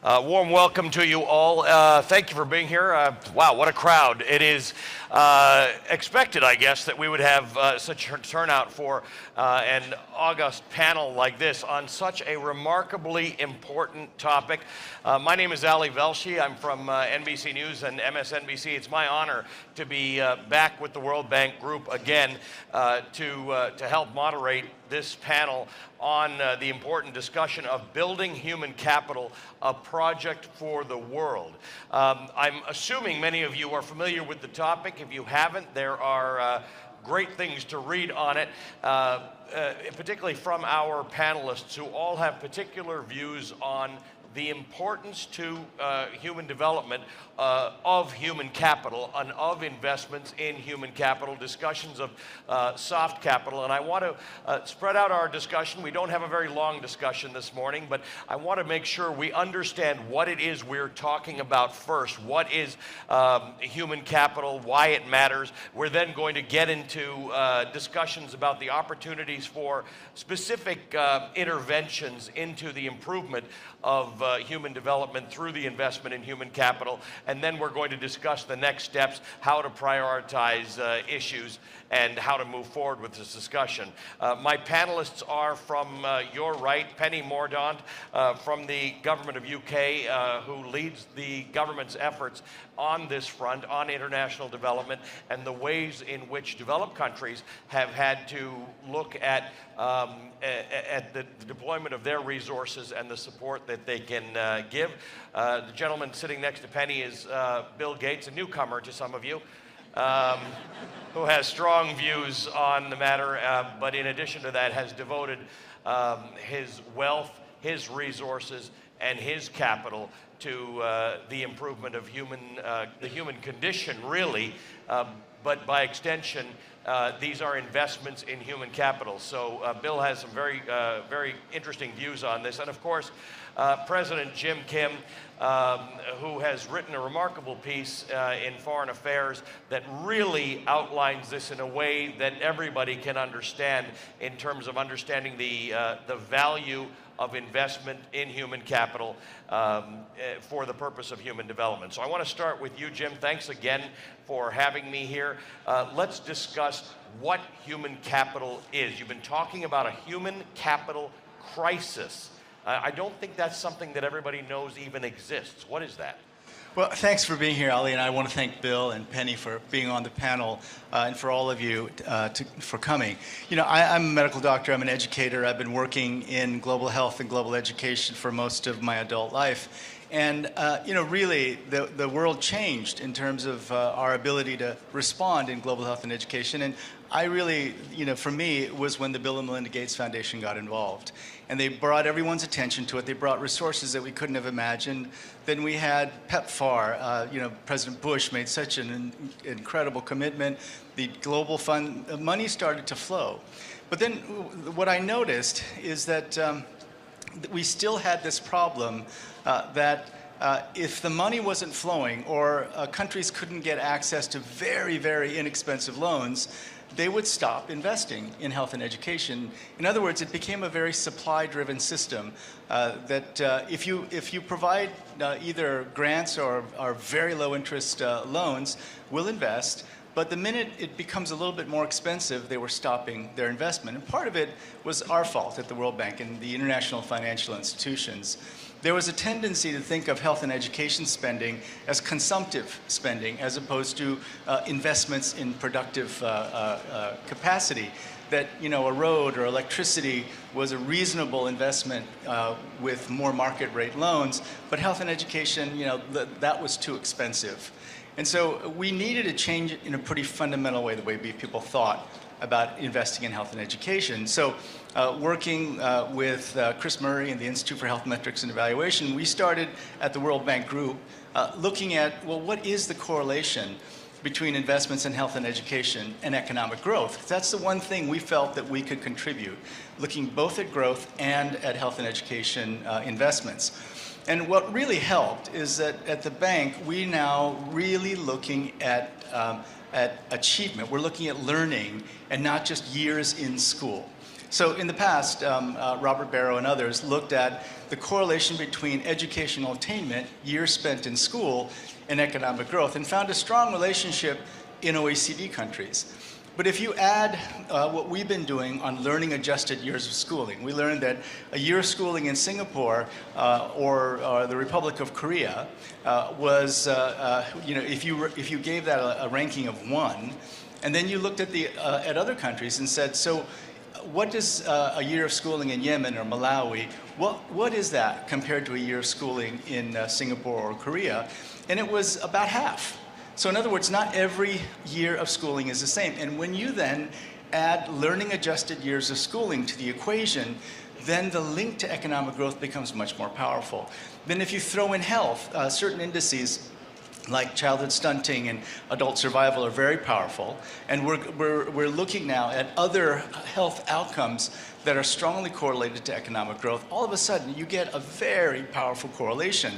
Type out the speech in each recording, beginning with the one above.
Warm welcome to you all. Thank you for being here. Wow, what a crowd. It is expected, I guess, that we would have such a turnout for an august panel like this on such a remarkably important topic. My name is Ali Velshi. I'm from NBC News and MSNBC. It's my honor to be back with the World Bank Group again to help moderate this panel on the important discussion of building human capital, a project for the world. I'm assuming many of you are familiar with the topic. If you haven't, there are great things to read on it, particularly from our panelists who all have particular views on the importance to human development of human capital and of investments in human capital, discussions of soft capital. And I want to spread out our discussion. We don't have a very long discussion this morning, but I want to make sure we understand what it is we're talking about first. What is human capital, why it matters. We're then going to get into discussions about the opportunities for specific interventions into the improvement of human development through the investment in human capital. And then we're going to discuss the next steps, how to prioritize issues, and how to move forward with this discussion. My panelists are from your right, Penny Mordaunt from the Government of UK, who leads the government's efforts on this front, on international development, and the ways in which developed countries have had to look at the deployment of their resources and the support that they can give. The gentleman sitting next to Penny is Bill Gates, a newcomer to some of you, who has strong views on the matter, but in addition to that has devoted his wealth, his resources, and his capital to the improvement of the human condition, really, but by extension, these are investments in human capital. So Bill has some very interesting views on this. And of course, President Jim Kim, who has written a remarkable piece in Foreign Affairs that really outlines this in a way that everybody can understand in terms of understanding the value of investment in human capital for the purpose of human development. So I want to start with you, Jim. Thanks again for having me here. Let's discuss what human capital is. You've been talking about a human capital crisis. I don't think that's something that everybody knows even exists. What is that? Well, thanks for being here, Ali, and I want to thank Bill and Penny for being on the panel and for all of you for coming. You know, I'm a medical doctor. I'm an educator. I've been working in global health and global education for most of my adult life. And, you know, really, the world changed in terms of our ability to respond in global health and education. And I really, you know, for me, it was when the Bill and Melinda Gates Foundation got involved. And they brought everyone's attention to it. They brought resources that we couldn't have imagined. Then we had PEPFAR. You know, President Bush made such an incredible commitment. The global fund money started to flow. But then what I noticed is that we still had this problem that if the money wasn't flowing or countries couldn't get access to very, very inexpensive loans, they would stop investing in health and education. In other words, it became a very supply-driven system that if you provide either grants or very low-interest loans, we'll invest. But the minute it becomes a little bit more expensive, they were stopping their investment. And part of it was our fault at the World Bank and the international financial institutions. There was a tendency to think of health and education spending as consumptive spending as opposed to investments in productive capacity. That, you know, a road or electricity was a reasonable investment with more market rate loans, but health and education, you know, that was too expensive. And so we needed a change in a pretty fundamental way, the way people thought about investing in health and education. So working with Chris Murray and the Institute for Health Metrics and Evaluation, we started at the World Bank Group looking at, well, what is the correlation between investments in health and education and economic growth? That's the one thing we felt that we could contribute, looking both at growth and at health and education investments. And what really helped is that at the bank, we now really looking at achievement. We're looking at learning and not just years in school. So in the past, Robert Barrow and others looked at the correlation between educational attainment, years spent in school, and economic growth, and found a strong relationship in OECD countries. But if you add what we've been doing on learning adjusted years of schooling, we learned that a year of schooling in Singapore or the Republic of Korea was, if you gave that a ranking of 1, and then you looked at other countries and said, so what does a year of schooling in Yemen or Malawi, what is that compared to a year of schooling in Singapore or Korea? And it was about half. So in other words, not every year of schooling is the same. And when you then add learning adjusted years of schooling to the equation, then the link to economic growth becomes much more powerful. Then if you throw in health, certain indices like childhood stunting and adult survival are very powerful. And we're looking now at other health outcomes that are strongly correlated to economic growth. All of a sudden, you get a very powerful correlation.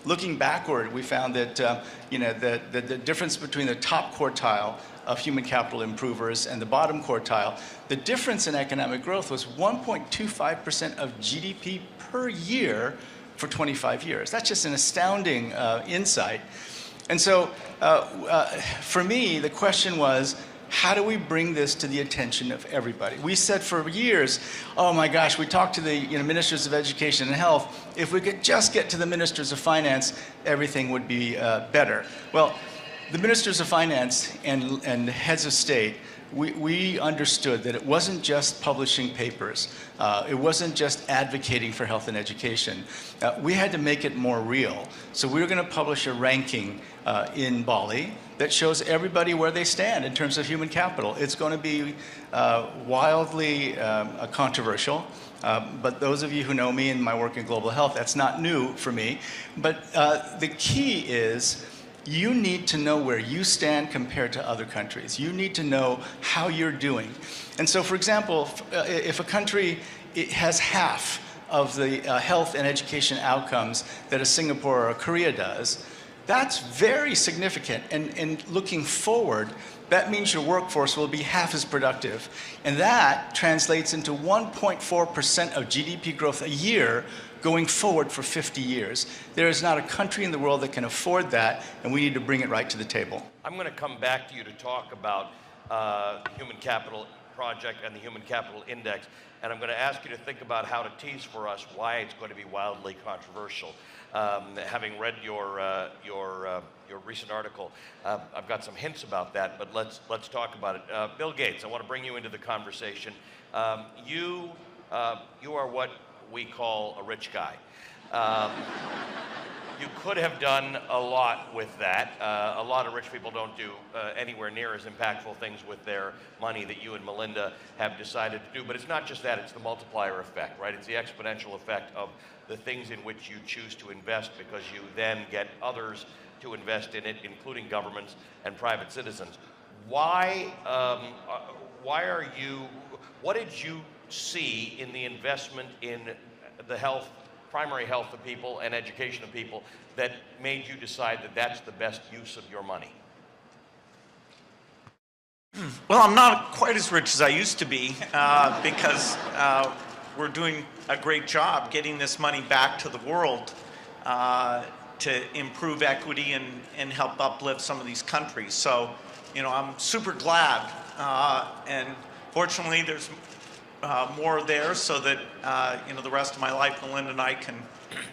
Looking backward, we found that the difference between the top quartile of human capital improvers and the bottom quartile, the difference in economic growth was 1.25% of GDP per year for 25 years. That's just an astounding insight. And so for me, the question was, how do we bring this to the attention of everybody? We said for years, oh my gosh, we talked to the ministers of education and health. If we could just get to the ministers of finance, everything would be better. Well, the ministers of finance and heads of state, we understood that it wasn't just publishing papers. It wasn't just advocating for health and education. We had to make it more real. So we were going to publish a ranking in Bali that shows everybody where they stand in terms of human capital. It's going to be wildly controversial. But those of you who know me and my work in global health, that's not new for me. But the key is you need to know where you stand compared to other countries. You need to know how you're doing. And so, for example, if a country has half of the health and education outcomes that a Singapore or a Korea does, that's very significant. And looking forward, that means your workforce will be half as productive. And that translates into 1.4% of GDP growth a year going forward for 50 years. There is not a country in the world that can afford that, and we need to bring it right to the table. I'm going to come back to you to talk about the Human Capital Project and the Human Capital Index, and I'm going to ask you to think about how to tease for us why it's going to be wildly controversial. Having read your recent article, I've got some hints about that, but let's talk about it. Bill Gates, I want to bring you into the conversation. You are what we call a rich guy. You could have done a lot with that. A lot of rich people don't do anywhere near as impactful things with their money that you and Melinda have decided to do. But it's not just that, it's the multiplier effect, right? It's the exponential effect of the things in which you choose to invest, because you then get others to invest in it, including governments and private citizens. What did you see in the investment in the health, primary health of people and education of people that made you decide that that's the best use of your money? Well, I'm not quite as rich as I used to be because we're doing a great job getting this money back to the world to improve equity and help uplift some of these countries. So, I'm super glad. And fortunately, there's more there so that, the rest of my life, Melinda and I can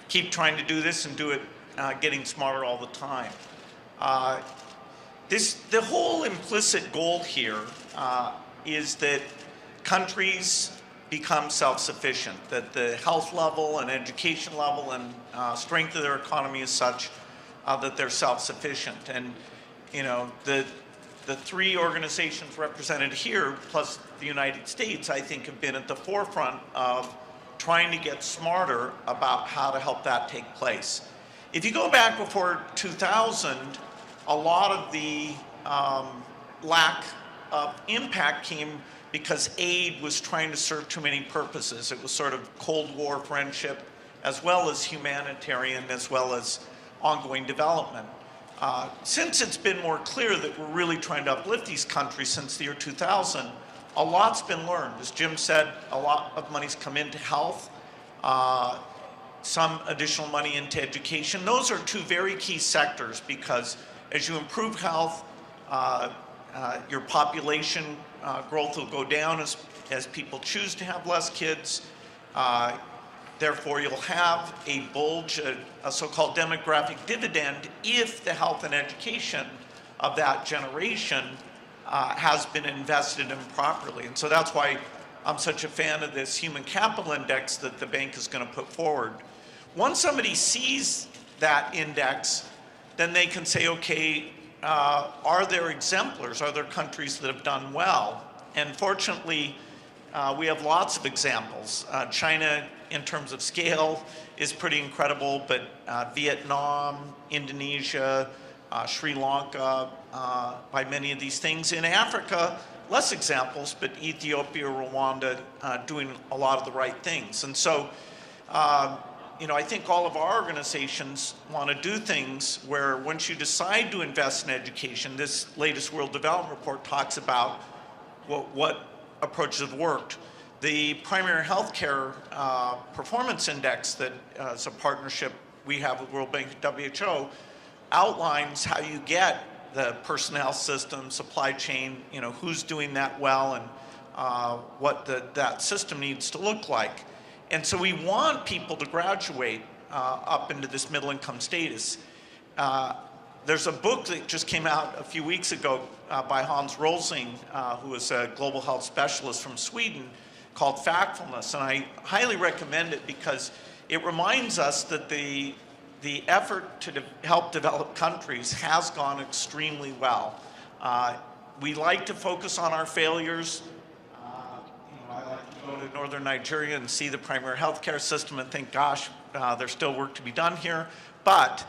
keep trying to do this and do it getting smarter all the time. The whole implicit goal here is that countries become self-sufficient, that the health level and education level and strength of their economy is such that they're self-sufficient. And, the three organizations represented here, plus the United States, I think have been at the forefront of trying to get smarter about how to help that take place. If you go back before 2000, a lot of the lack of impact came because aid was trying to serve too many purposes. It was sort of Cold War friendship, as well as humanitarian, as well as ongoing development. Since it's been more clear that we're really trying to uplift these countries since the year 2000, a lot's been learned. As Jim said, a lot of money's come into health, some additional money into education. Those are two very key sectors because as you improve health, your population growth will go down as people choose to have less kids. Therefore, you'll have a bulge, a so-called demographic dividend, if the health and education of that generation has been invested in properly. And so that's why I'm such a fan of this human capital index that the bank is going to put forward. Once somebody sees that index, then they can say, okay, are there exemplars? Are there countries that have done well? And fortunately, we have lots of examples. China, in terms of scale, is pretty incredible, but Vietnam, Indonesia, Sri Lanka, by many of these things. In Africa, less examples, but Ethiopia, Rwanda, doing a lot of the right things. And so, you know, I think all of our organizations want to do things where once you decide to invest in education, this latest World Development Report talks about what approaches have worked. The Primary Healthcare Performance Index that is a partnership we have with World Bank and WHO outlines how you get the personnel system, supply chain, you know, who's doing that well and what that system needs to look like. And so we want people to graduate up into this middle income status. There's a book that just came out a few weeks ago by Hans Rosling, who is a global health specialist from Sweden, called Factfulness. And I highly recommend it because it reminds us that the effort to help develop countries has gone extremely well. We like to focus on our failures. I like to go to northern Nigeria and see the primary healthcare system and think, gosh, there's still work to be done here. But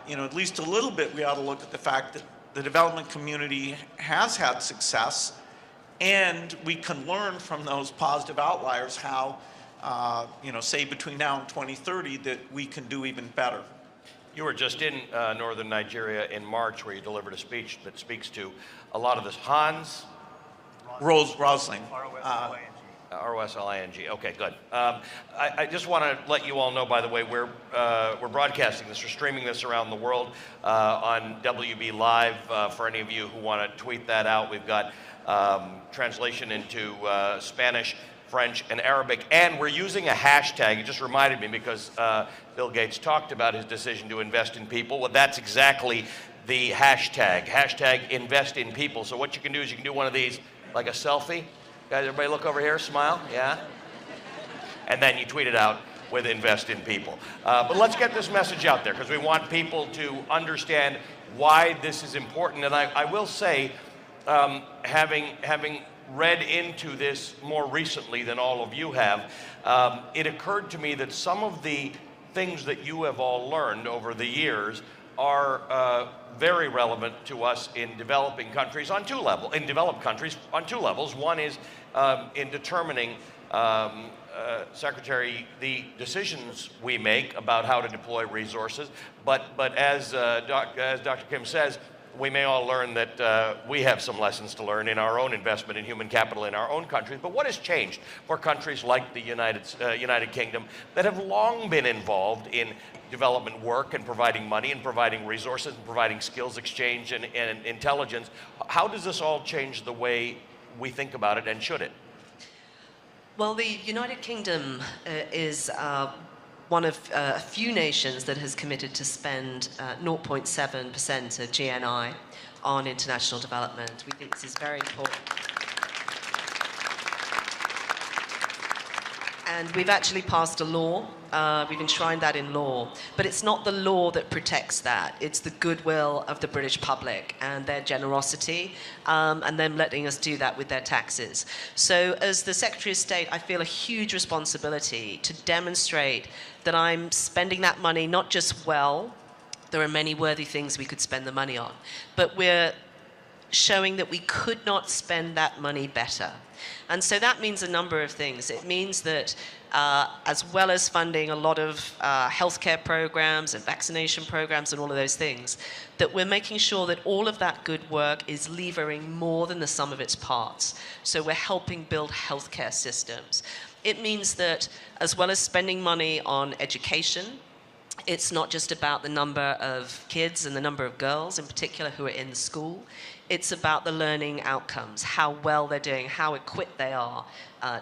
you know, at least a little bit, we ought to look at the fact that the development community has had success, and we can learn from those positive outliers how, you know, say between now and 2030, that we can do even better. You were just in northern Nigeria in March where you delivered a speech that speaks to a lot of this. Hans? Rosling. R-O-S-L-I-N-G. Okay, good. I just want to let you all know, by the way, we're broadcasting this, we're streaming this around the world on WB Live. For any of you who want to tweet that out, we've got translation into Spanish, French, and Arabic, and we're using a hashtag. It just reminded me because Bill Gates talked about his decision to invest in people. Well, that's exactly the hashtag invest in people. So what you can do is you can do one of these, like a selfie. Guys, everybody look over here, smile, yeah? And then you tweet it out with invest in people. But let's get this message out there because we want people to understand why this is important. And I will say, having read into this more recently than all of you have, it occurred to me that some of the things that you have all learned over the years are very relevant to us in developing countries on two levels. In developed countries on two levels. One is in determining, Secretary, the decisions we make about how to deploy resources. But as Dr. Kim says, we may all learn that we have some lessons to learn in our own investment in human capital in our own countries. But what has changed for countries like the United Kingdom that have long been involved in development work and providing money and providing resources and providing skills exchange and intelligence? How does this all change the way we think about it, and should it? Well, the United Kingdom is one of a few nations that has committed to spend 0.7% of GNI on international development. We think this is very important. And we've actually passed a law. We've enshrined that in law. But it's not the law that protects that. It's the goodwill of the British public and their generosity, and them letting us do that with their taxes. So as the Secretary of State, I feel a huge responsibility to demonstrate that I'm spending that money not just well. There are many worthy things we could spend the money on. But we're showing that we could not spend that money better. And so that means a number of things. It means that as well as funding a lot of healthcare programs and vaccination programs and all of those things, that we're making sure that all of that good work is levering more than the sum of its parts. So we're helping build healthcare systems. It means that as well as spending money on education, it's not just about the number of kids and the number of girls in particular who are in school. It's about the learning outcomes, how well they're doing, how equipped they are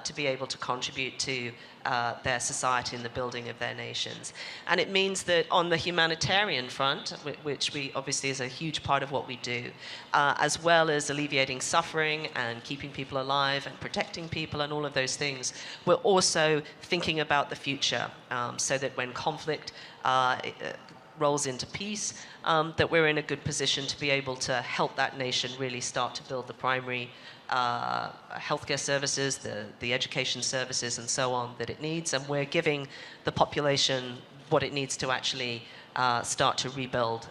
to be able to contribute to their society and the building of their nations. And it means that on the humanitarian front, which we obviously is a huge part of what we do, as well as alleviating suffering and keeping people alive and protecting people and all of those things, we're also thinking about the future so that when conflict rolls into peace, that we're in a good position to be able to help that nation really start to build the primary healthcare services, the education services and so on that it needs, and we're giving the population what it needs to actually start to rebuild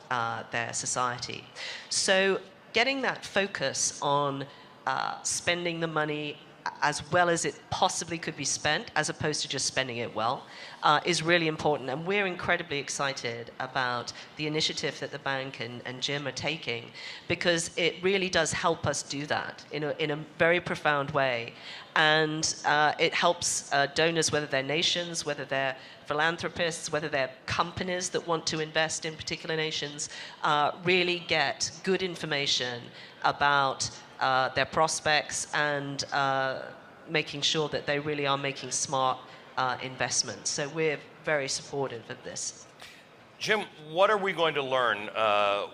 their society. So getting that focus on spending the money as well as it possibly could be spent, as opposed to just spending it well, is really important. And we're incredibly excited about the initiative that the bank and Jim are taking, because it really does help us do that in a very profound way. And it helps donors, whether they're nations, whether they're philanthropists, whether they're companies that want to invest in particular nations, really get good information about their prospects and making sure that they really are making smart investments. So we're very supportive of this. Jim, what are we going to learn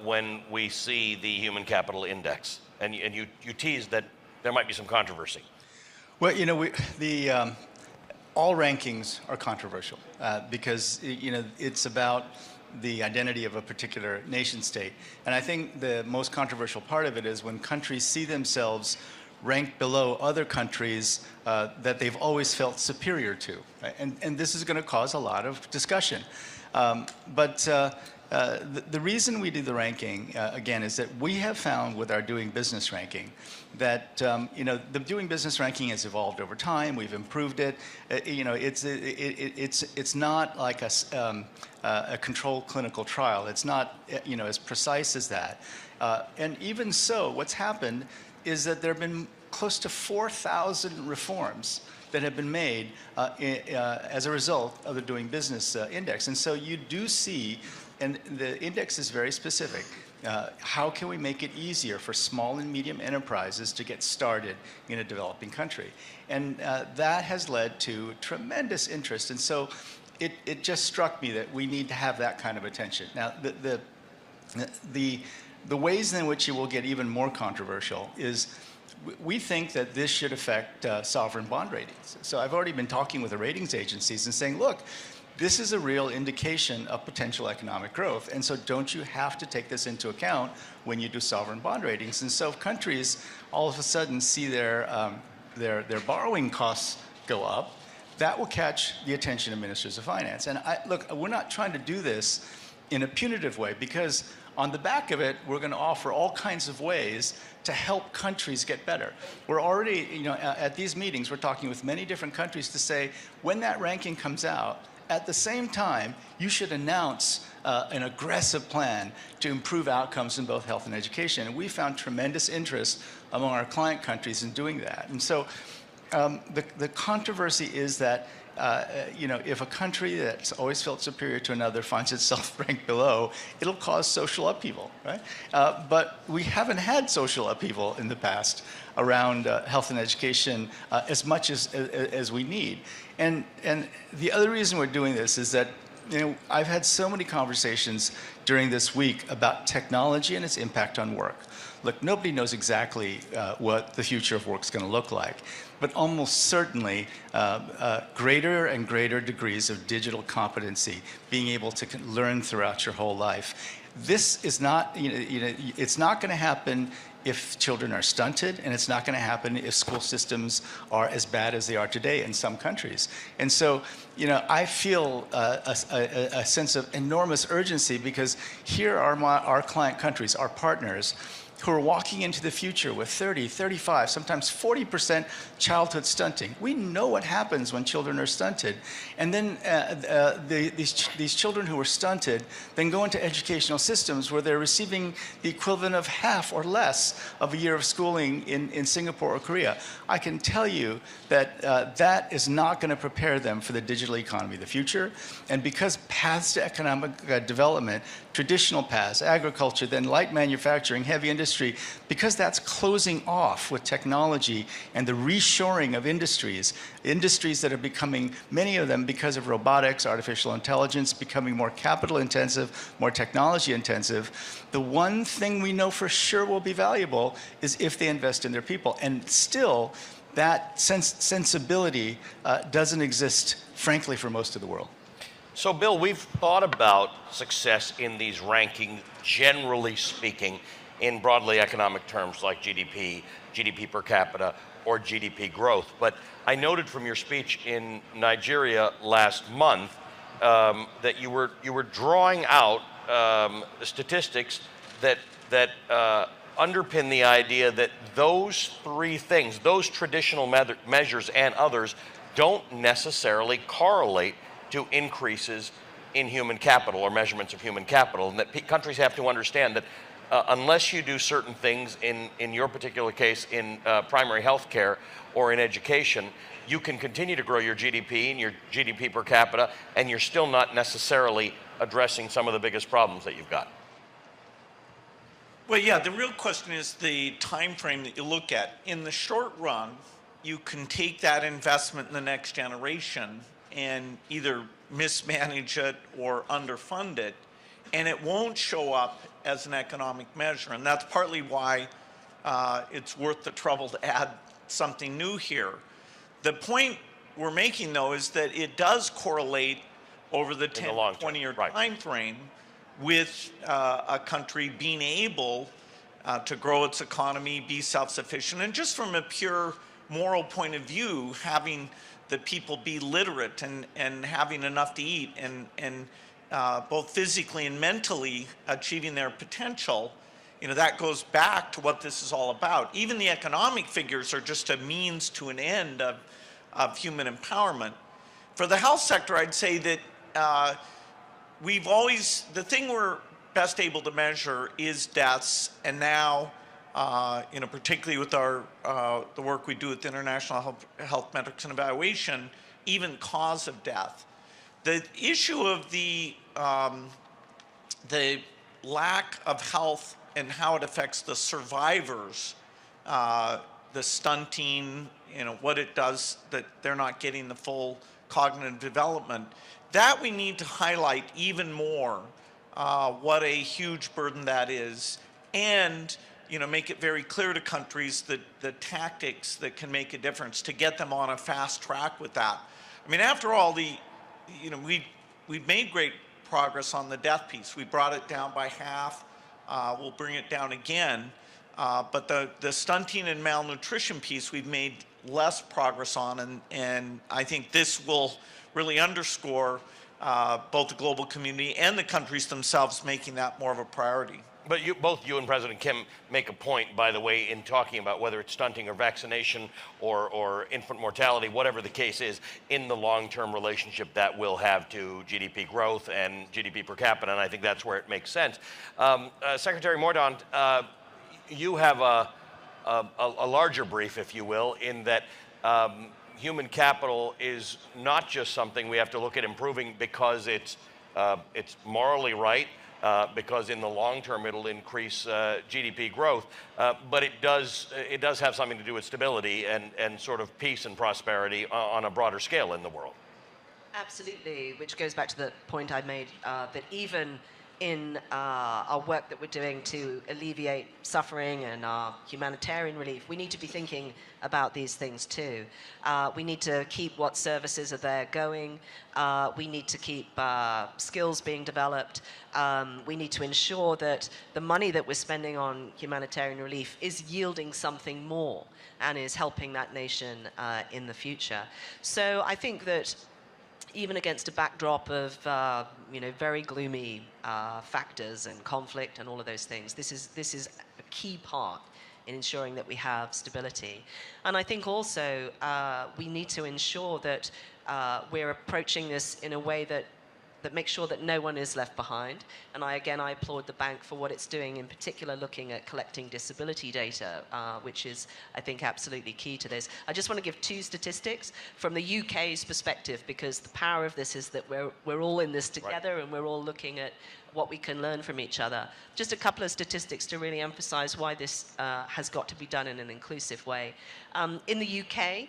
when we see the Human Capital Index? And you teased that there might be some controversy. Well, you know, all rankings are controversial because, you know, it's about the identity of a particular nation state. And I think the most controversial part of it is when countries see themselves ranked below other countries that they've always felt superior to. Right? And this is going to cause a lot of discussion. The reason we do the ranking, again, is that we have found with our doing business ranking that, you know, the doing business ranking has evolved over time. We've improved it. You know, it's not like a controlled clinical trial. It's not, you know, as precise as that. And even so, what's happened is that there have been close to 4,000 reforms that have been made as a result of the Doing Business Index. And so you do see, and the index is very specific, how can we make it easier for small and medium enterprises to get started in a developing country? And that has led to tremendous interest. And so it just struck me that we need to have that kind of attention. Now, the ways in which it will get even more controversial is we think that this should affect sovereign bond ratings. So I've already been talking with the ratings agencies and saying, look, this is a real indication of potential economic growth. And so don't you have to take this into account when you do sovereign bond ratings? And so if countries all of a sudden see their borrowing costs go up, that will catch the attention of ministers of finance. And look, we're not trying to do this in a punitive way, because on the back of it, we're going to offer all kinds of ways to help countries get better. We're already, you know, at these meetings, we're talking with many different countries to say, when that ranking comes out, at the same time, you should announce an aggressive plan to improve outcomes in both health and education. And we found tremendous interest among our client countries in doing that. And so the controversy is that you know, if a country that's always felt superior to another finds itself ranked below, it'll cause social upheaval, right? But we haven't had social upheaval in the past around health and education as much as we need. And the other reason we're doing this is that, you know, I've had so many conversations during this week about technology and its impact on work. Look, nobody knows exactly what the future of work is going to look like, but almost certainly greater and greater degrees of digital competency, being able to learn throughout your whole life. This is not, it's not going to happen if children are stunted, and it's not going to happen if school systems are as bad as they are today in some countries. And so, you know, I feel a sense of enormous urgency, because here are our client countries, our partners, who are walking into the future with 30, 35, sometimes 40% childhood stunting. We know what happens when children are stunted. And then these children who are stunted then go into educational systems where they're receiving the equivalent of half or less of a year of schooling in Singapore or Korea. I can tell you that that is not going to prepare them for the digital economy of the future. And because paths to economic development, traditional paths, agriculture, then light manufacturing, heavy industry, because that's closing off with technology and the reshoring of industries that are becoming, many of them because of robotics, artificial intelligence, becoming more capital intensive, more technology intensive. The one thing we know for sure will be valuable is if they invest in their people. And still, that sensibility doesn't exist, frankly, for most of the world. So, Bill, we've thought about success in these rankings, generally speaking, in broadly economic terms like GDP, GDP per capita, or GDP growth. But I noted from your speech in Nigeria last month that you were drawing out statistics that underpin the idea that those three things, those traditional measures and others, don't necessarily correlate to increases in human capital or measurements of human capital, and that countries have to understand that unless you do certain things, in your particular case, in primary health care or in education, you can continue to grow your GDP and your GDP per capita, and you're still not necessarily addressing some of the biggest problems that you've got. Well, yeah, the real question is the time frame that you look at. In the short run, you can take that investment in the next generation and either mismanage it or underfund it, and it won't show up as an economic measure. And that's partly why it's worth the trouble to add something new here. The point we're making, though, is that it does correlate over the 10 to 20-year time frame with a country being able to grow its economy, be self-sufficient, and just from a pure moral point of view, having the people be literate and having enough to eat and both physically and mentally achieving their potential, that goes back to what this is all about. Even the economic figures are just a means to an end of human empowerment. For the health sector, I'd say that the thing we're best able to measure is deaths, and now, particularly with the work we do with International Health Metrics and Evaluation, even cause of death. The issue of the lack of health and how it affects the survivors, the stunting, what it does, that they're not getting the full cognitive development, that we need to highlight even more what a huge burden that is, and make it very clear to countries that the tactics that can make a difference to get them on a fast track with that. I mean, after all, we've made great progress on the death piece. We brought it down by half. We'll bring it down again. But the stunting and malnutrition piece we've made less progress on, and I think this will really underscore both the global community and the countries themselves making that more of a priority. But both you and President Kim make a point, by the way, in talking about whether it's stunting or vaccination or infant mortality, whatever the case is, in the long-term relationship that will have to GDP growth and GDP per capita, and I think that's where it makes sense. Secretary Mordaunt, you have a larger brief, if you will, in that human capital is not just something we have to look at improving because it's morally right, because in the long term it'll increase GDP growth, but it does have something to do with stability and sort of peace and prosperity on a broader scale in the world. Absolutely, which goes back to the point I made, that even in our work that we're doing to alleviate suffering and our humanitarian relief, we need to be thinking about these things too. We need to keep what services are there going. We need to keep skills being developed. We need to ensure that the money that we're spending on humanitarian relief is yielding something more and is helping that nation in the future. So I think that even against a backdrop of very gloomy factors and conflict and all of those things, this is key part in ensuring that we have stability. And I think also we need to ensure that we're approaching this in a way that makes sure that no one is left behind. And I applaud the bank for what it's doing, in particular looking at collecting disability data, which is, I think, absolutely key to this. I just want to give 2 statistics from the UK's perspective, because the power of this is that we're all in this together, right, and we're all looking at what we can learn from each other. Just a couple of statistics to really emphasize why this has got to be done in an inclusive way. In the UK,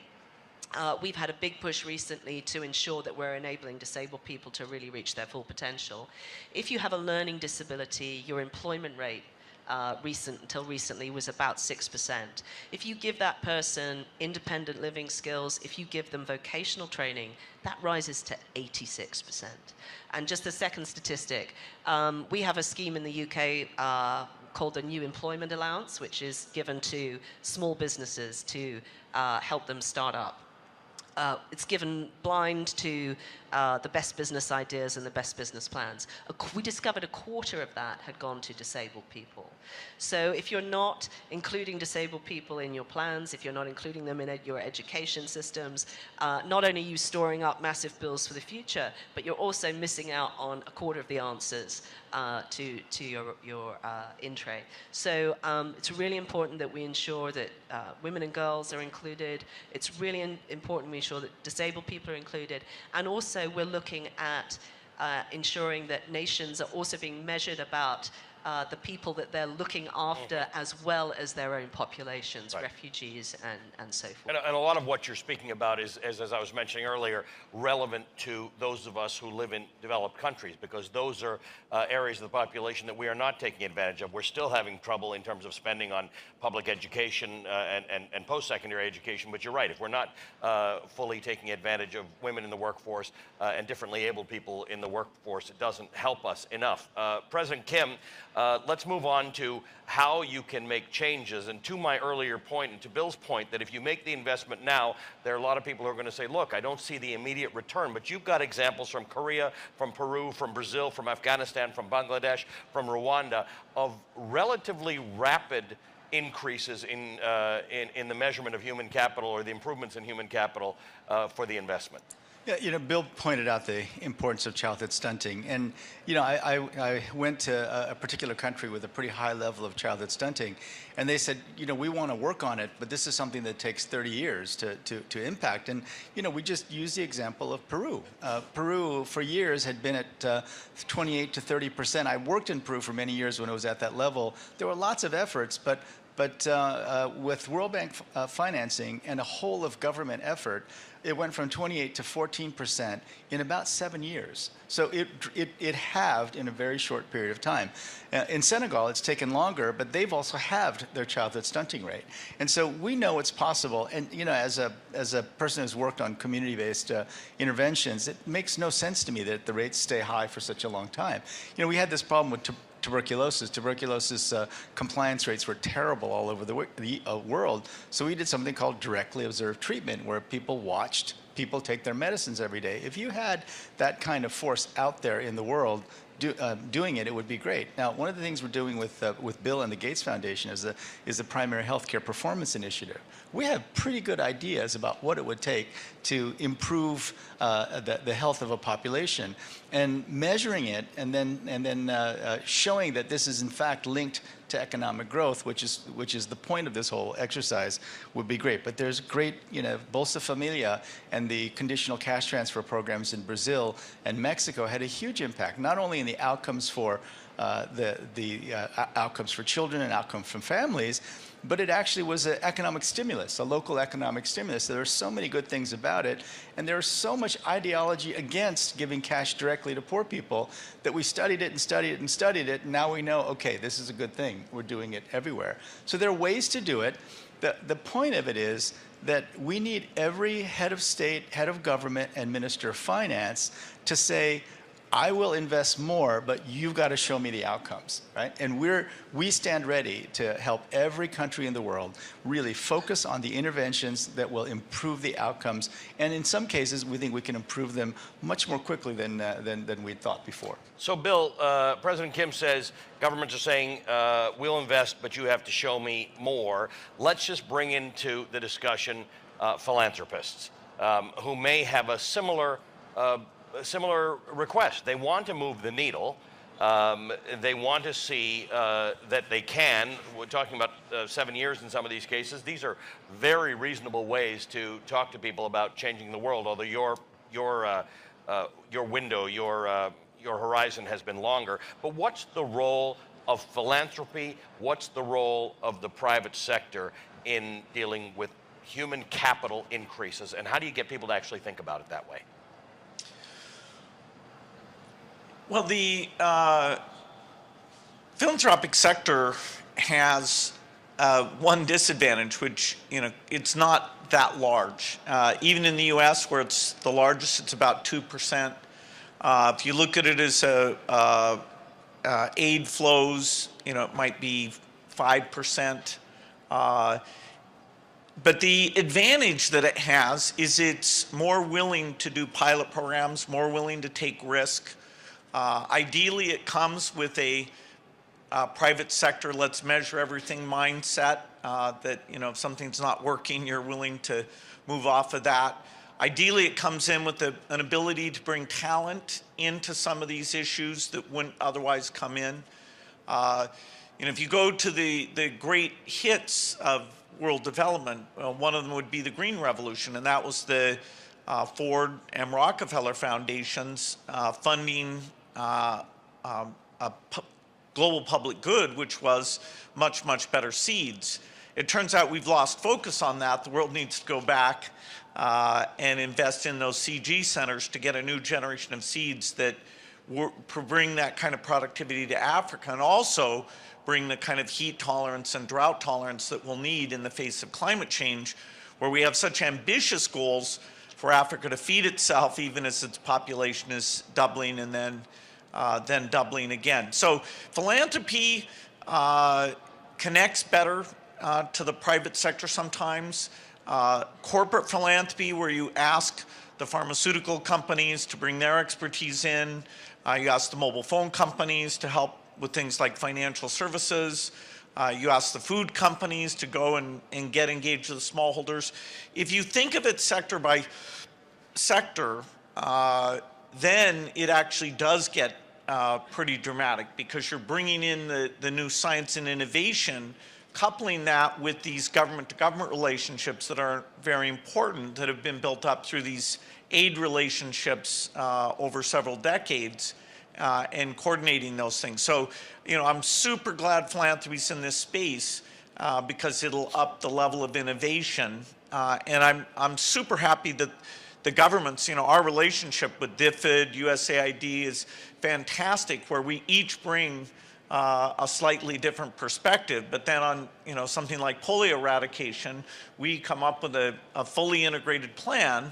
we've had a big push recently to ensure that we're enabling disabled people to really reach their full potential. If you have a learning disability, your employment rate until recently was about 6%. If you give that person independent living skills, if you give them vocational training, that rises to 86%. And just the second statistic, we have a scheme in the UK called the New Employment Allowance, which is given to small businesses to help them start up. It's given blind to the best business ideas and the best business plans. We discovered a quarter of that had gone to disabled people. So if you're not including disabled people in your plans, if you're not including them in your education systems, not only are you storing up massive bills for the future, but you're also missing out on a quarter of the answers to your in-tray. So it's really important that we ensure that women and girls are included. It's really important we ensure that disabled people are included. And also we're looking at ensuring that nations are also being measured about the people that they're looking after, as well as their own populations, right, refugees and so forth. And a lot of what you're speaking about is, as I was mentioning earlier, relevant to those of us who live in developed countries, because those are areas of the population that we are not taking advantage of. We're still having trouble in terms of spending on public education and post-secondary education, but you're right, if we're not fully taking advantage of women in the workforce and differently abled people in the workforce, it doesn't help us enough. President Kim, let's move on to how you can make changes. And to my earlier point, and to Bill's point, that if you make the investment now, there are a lot of people who are going to say, look, I don't see the immediate return. But you've got examples from Korea, from Peru, from Brazil, from Afghanistan, from Bangladesh, from Rwanda, of relatively rapid increases in the measurement of human capital, or the improvements in human capital for the investment. Yeah, Bill pointed out the importance of childhood stunting. And, I went to a particular country with a pretty high level of childhood stunting, and they said, we want to work on it, but this is something that takes 30 years to impact. And, we just used the example of Peru. Peru, for years, had been at 28 to 30%. I worked in Peru for many years when it was at that level. There were lots of efforts, but with World Bank financing and a whole of government effort, it went from 28 to 14% in about 7 years. So it halved in a very short period of time. In Senegal, it's taken longer, but they've also halved their childhood stunting rate. And so we know it's possible. And as a person who's worked on community-based interventions, it makes no sense to me that the rates stay high for such a long time. We had this problem with tuberculosis. Tuberculosis compliance rates were terrible all over the world. So we did something called directly observed treatment, where people watched people take their medicines every day. If you had that kind of force out there in the world doing it, it would be great. Now, one of the things we're doing with Bill and the Gates Foundation is the Primary Healthcare Performance Initiative. We have pretty good ideas about what it would take to improve the health of a population, and measuring it, and then showing that this is in fact linked to economic growth, which is the point of this whole exercise, would be great. But there's great, Bolsa Familia and the conditional cash transfer programs in Brazil and Mexico had a huge impact, not only in the outcomes for outcomes for children and outcomes from families, but it actually was an economic stimulus, a local economic stimulus. There are so many good things about it, and there's so much ideology against giving cash directly to poor people that we studied it and studied it and studied it, and now we know, okay, this is a good thing. We're doing it everywhere. So there are ways to do it. The point of it is that we need every head of state, head of government, and minister of finance to say, I will invest more, but you've got to show me the outcomes, right? And we stand ready to help every country in the world really focus on the interventions that will improve the outcomes. And in some cases, we think we can improve them much more quickly than we thought before. So, Bill, President Kim says governments are saying, we'll invest, but you have to show me more. Let's just bring into the discussion philanthropists who may have a similar request. They want to move the needle. They want to see that they can. We're talking about 7 years in some of these cases. These are very reasonable ways to talk to people about changing the world, although your window, your horizon has been longer. But what's the role of philanthropy? What's the role of the private sector in dealing with human capital increases? And how do you get people to actually think about it that way? Well, the philanthropic sector has one disadvantage, which, it's not that large. Even in the U.S., where it's the largest, it's about 2%. If you look at it as aid flows, it might be 5%. But the advantage that it has is it's more willing to do pilot programs, more willing to take risk. Ideally, it comes with a private sector, let's measure everything mindset, that, if something's not working, you're willing to move off of that. Ideally, it comes in with an ability to bring talent into some of these issues that wouldn't otherwise come in. If you go to the great hits of world development, one of them would be the Green Revolution, and that was the Ford and Rockefeller Foundations funding global public good, which was much, much better seeds. It turns out we've lost focus on that. The world needs to go back and invest in those CG centers to get a new generation of seeds that bring that kind of productivity to Africa, and also bring the kind of heat tolerance and drought tolerance that we'll need in the face of climate change, where we have such ambitious goals for Africa to feed itself even as its population is doubling and then doubling again. So philanthropy connects better to the private sector sometimes. Corporate philanthropy, where you ask the pharmaceutical companies to bring their expertise in, you ask the mobile phone companies to help with things like financial services, you ask the food companies to go and get engaged with the smallholders. If you think of it sector by sector, then it actually does get pretty dramatic, because you're bringing in the new science and innovation, coupling that with these government-to-government relationships that are very important, that have been built up through these aid relationships over several decades, and coordinating those things. So, I'm super glad philanthropy's in this space because it'll up the level of innovation, and I'm super happy that the governments, our relationship with DFID, USAID is fantastic, where we each bring a slightly different perspective. But then on, something like polio eradication, we come up with a fully integrated plan.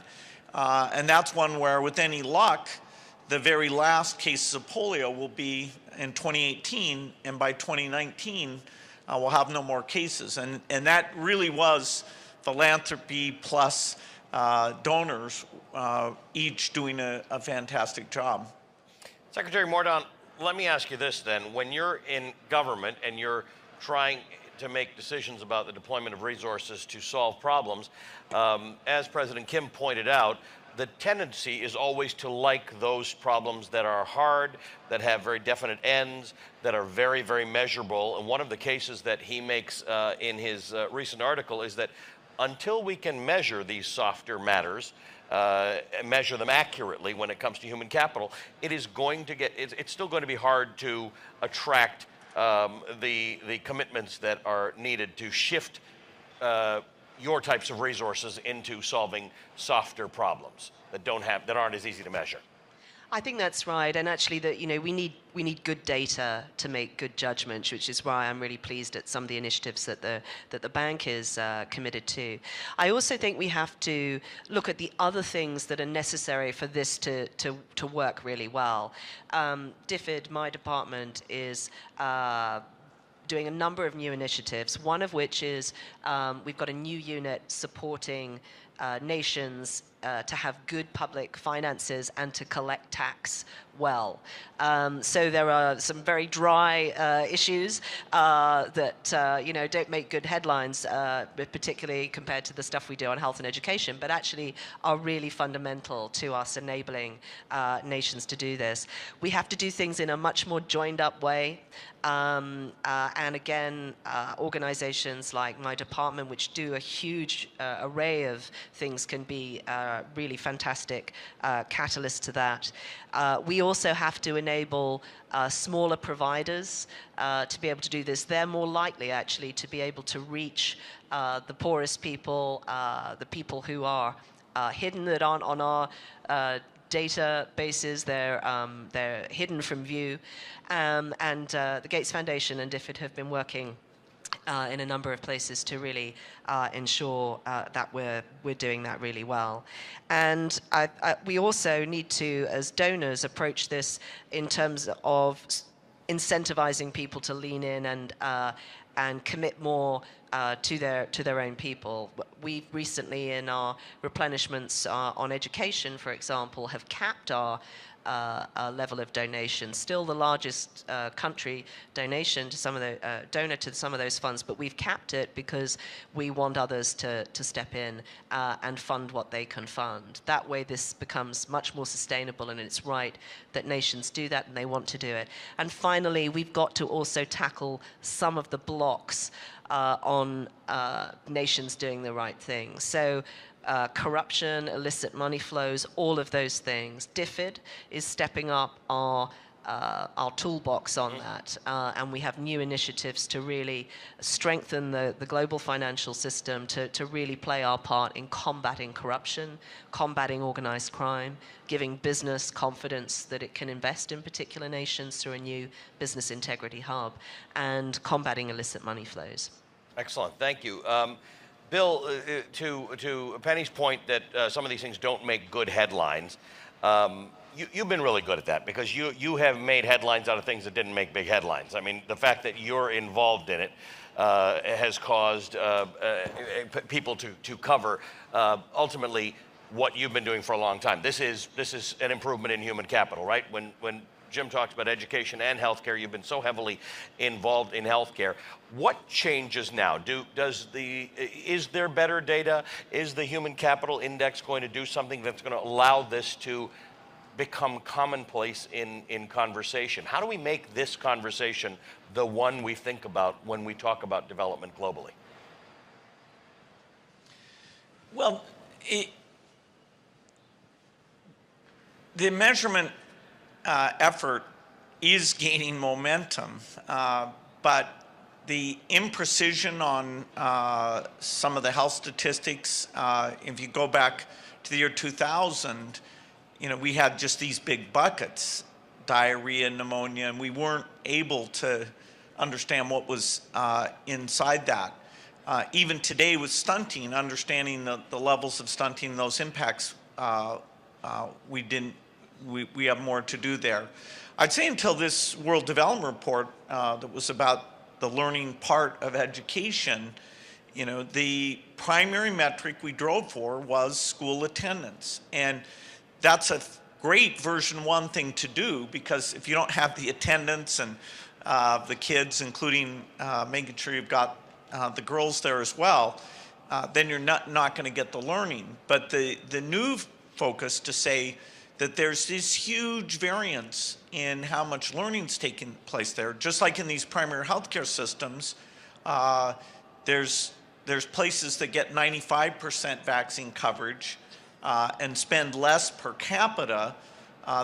And that's one where, with any luck, the very last cases of polio will be in 2018, and by 2019, we'll have no more cases. And that really was philanthropy plus donors, each doing a fantastic job. Secretary Mordaunt, let me ask you this then. When you're in government and you're trying to make decisions about the deployment of resources to solve problems, as President Kim pointed out, the tendency is always to like those problems that are hard, that have very definite ends, that are very, very measurable. And one of the cases that he makes in his recent article is that until we can measure these softer matters, measure them accurately when it comes to human capital, it's still going to be hard to attract the commitments that are needed to shift your types of resources into solving softer problems that aren't as easy to measure. I think that's right, and actually, that we need good data to make good judgments, which is why I'm really pleased at some of the initiatives that the bank is committed to. I also think we have to look at the other things that are necessary for this to work really well. DFID, my department, is doing a number of new initiatives, one of which is we've got a new unit supporting nations to have good public finances and to collect tax well. So there are some very dry issues that don't make good headlines, particularly compared to the stuff we do on health and education, but actually are really fundamental to us enabling nations to do this. We have to do things in a much more joined up way. And again, organizations like my department, which do a huge array of things, can be really fantastic catalysts to that. We also have to enable smaller providers to be able to do this. They're more likely, actually, to be able to reach the poorest people, the people who are hidden, that aren't on our databases. They're hidden from view. And the Gates Foundation and DFID have been working in a number of places to really ensure that we're doing that really well. And we also need to, as donors, approach this in terms of incentivizing people to lean in and commit more to their own people. We recently, in our replenishments on education, for example, have capped our level of donation. Still the largest country donation to some of the donor to some of those funds, but we've capped it because we want others to step in and fund what they can fund. That way, this becomes much more sustainable, and it's right that nations do that, and they want to do it. And finally, we've got to also tackle some of the blocks on nations doing the right thing. So corruption, illicit money flows, all of those things. DFID is stepping up our toolbox on that, and we have new initiatives to really strengthen the global financial system to really play our part in combating corruption, combating organized crime, giving business confidence that it can invest in particular nations through a new business integrity hub, and combating illicit money flows. Excellent, thank you. Bill, to Penny's point that some of these things don't make good headlines, you've been really good at that, because you have made headlines out of things that didn't make big headlines. I mean, the fact that you're involved in it has caused people to cover ultimately what you've been doing for a long time. This is an improvement in human capital, right? When Jim talks about education and healthcare, you've been so heavily involved in healthcare. What changes now? Is there better data? Is the Human Capital Index going to do something that's going to allow this to become commonplace in conversation? How do we make this conversation the one we think about when we talk about development globally? Well, the measurement effort is gaining momentum, but the imprecision on some of the health statistics, if you go back to the year 2000, we had just these big buckets, diarrhea, pneumonia, and we weren't able to understand what was inside that. Even today with stunting, understanding the levels of stunting, those impacts, we have more to do there. I'd say until this World Development Report that was about the learning part of education, the primary metric we drove for was school attendance. And that's a great version 1 thing to do, because if you don't have the attendance and the kids, including making sure you've got the girls there as well, then you're not going to get the learning. But the new focus to say that there's this huge variance in how much learning's taking place there. Just like in these primary healthcare systems, there's places that get 95% vaccine coverage and spend less per capita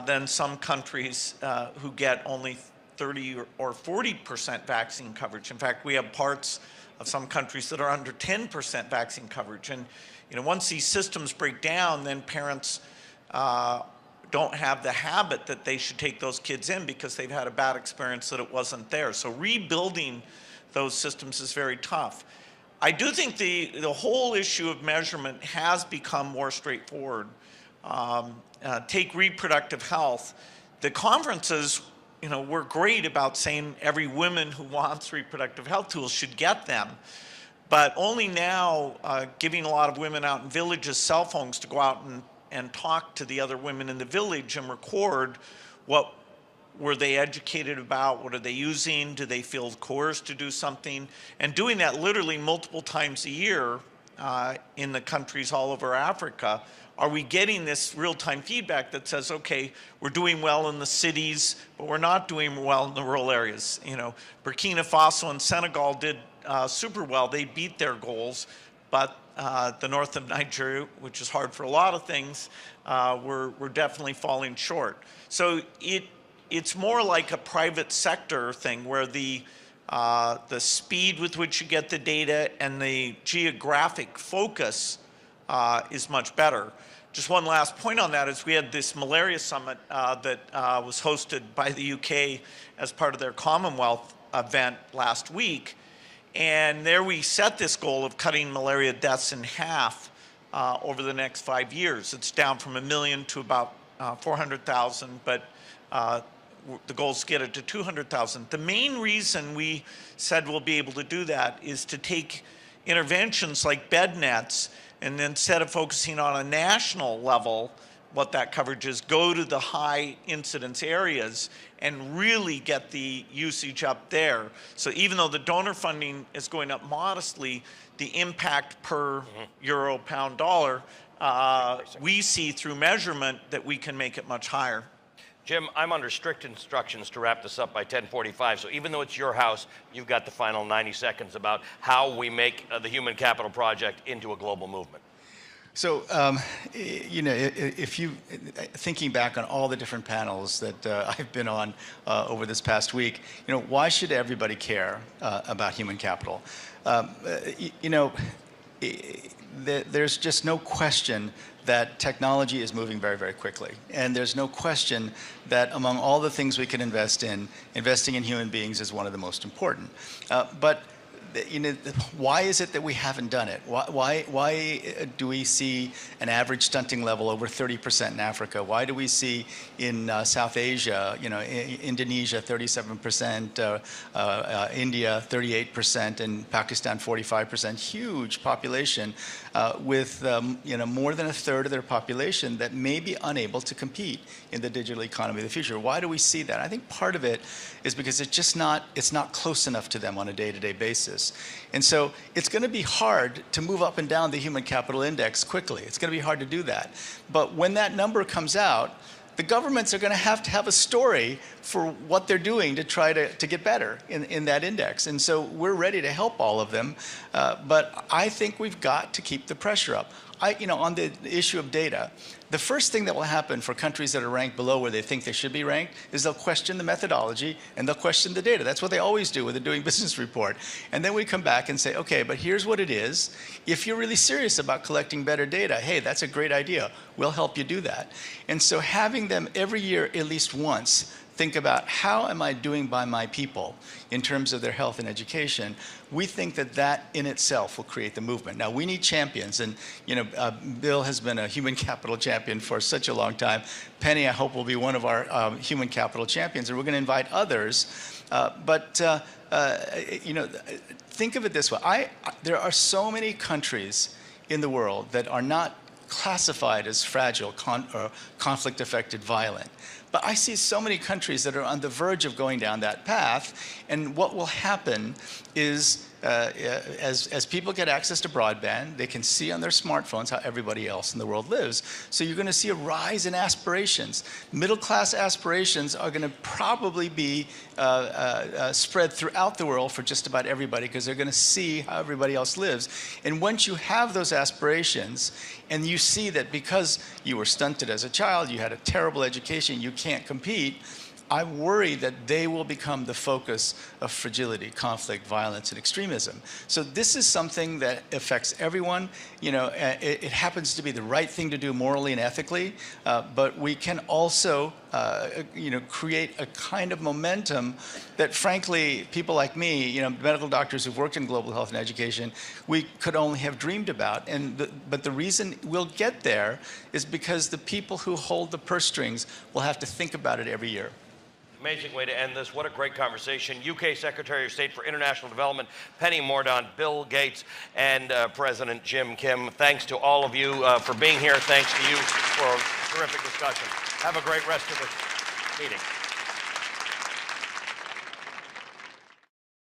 than some countries who get only 30 or 40% vaccine coverage. In fact, we have parts of some countries that are under 10% vaccine coverage. And once these systems break down, then parents don't have the habit that they should take those kids in because they've had a bad experience that it wasn't there. So rebuilding those systems is very tough. I do think the whole issue of measurement has become more straightforward. Take reproductive health. The conferences, were great about saying every woman who wants reproductive health tools should get them. But only now giving a lot of women out in villages cell phones to go out and talk to the other women in the village and record what were they educated about, what are they using, do they feel coerced to do something, and doing that literally multiple times a year in the countries all over Africa. Are we getting this real-time feedback that says, okay, we're doing well in the cities, but we're not doing well in the rural areas? Burkina Faso and Senegal did super well. They beat their goals, but the north of Nigeria, which is hard for a lot of things, we're definitely falling short. So it's more like a private sector thing where the speed with which you get the data and the geographic focus is much better. Just one last point on that is we had this malaria summit that was hosted by the UK as part of their Commonwealth event last week. And there we set this goal of cutting malaria deaths in half over the next 5 years. It's down from 1 million to about 400,000, but the goal is to get it to 200,000. The main reason we said we'll be able to do that is to take interventions like bed nets, and instead of focusing on a national level, what that coverage is, go to the high incidence areas and really get the usage up there. So even though the donor funding is going up modestly, the impact per euro, pound, dollar, we see through measurement that we can make it much higher. Jim, I'm under strict instructions to wrap this up by 10:45, so even though it's your house, you've got the final 90 seconds about how we make the Human Capital Project into a global movement. So, if you, thinking back on all the different panels that I've been on over this past week, why should everybody care about human capital? There's just no question that technology is moving very, very quickly. And there's no question that among all the things we can invest in, investing in human beings is one of the most important. But why is it that we haven't done it? Why do we see an average stunting level over 30% in Africa? Why do we see in South Asia, Indonesia 37%, India 38%, and Pakistan 45%? Huge population with more than a third of their population that may be unable to compete in the digital economy of the future. Why do we see that? I think part of it is because it's not close enough to them on a day-to-day basis. And so it's going to be hard to move up and down the human capital index quickly. It's going to be hard to do that. But when that number comes out, the governments are going to have a story for what they're doing to try to get better in that index. And so we're ready to help all of them. But I think we've got to keep the pressure up. On the issue of data, the first thing that will happen for countries that are ranked below where they think they should be ranked is they'll question the methodology and they'll question the data. That's what they always do when they're doing business report. And then we come back and say, okay, but here's what it is. If you're really serious about collecting better data, hey, that's a great idea. We'll help you do that. And so having them every year at least once think about how am I doing by my people in terms of their health and education, we think that in itself will create the movement. Now, we need champions, and Bill has been a human capital champion for such a long time. Penny, I hope, will be one of our human capital champions, and we're going to invite others. Think of it this way. There are so many countries in the world that are not classified as fragile or conflict-affected violent. But I see so many countries that are on the verge of going down that path, and what will happen is as people get access to broadband, they can see on their smartphones how everybody else in the world lives. So you're going to see a rise in aspirations. Middle-class aspirations are going to probably be spread throughout the world for just about everybody because they're going to see how everybody else lives. And once you have those aspirations and you see that because you were stunted as a child, you had a terrible education, you can't compete, I worry that they will become the focus of fragility, conflict, violence, and extremism. So this is something that affects everyone. You know, it happens to be the right thing to do morally and ethically, but we can also, you know, create a kind of momentum that, frankly, people like me, you know, medical doctors who've worked in global health and education, we could only have dreamed about. But the reason we'll get there is because the people who hold the purse strings will have to think about it every year. Amazing way to end this. What a great conversation. UK Secretary of State for International Development, Penny Mordaunt, Bill Gates, and President Jim Kim. Thanks to all of you for being here. Thanks to you for a terrific discussion. Have a great rest of the meeting.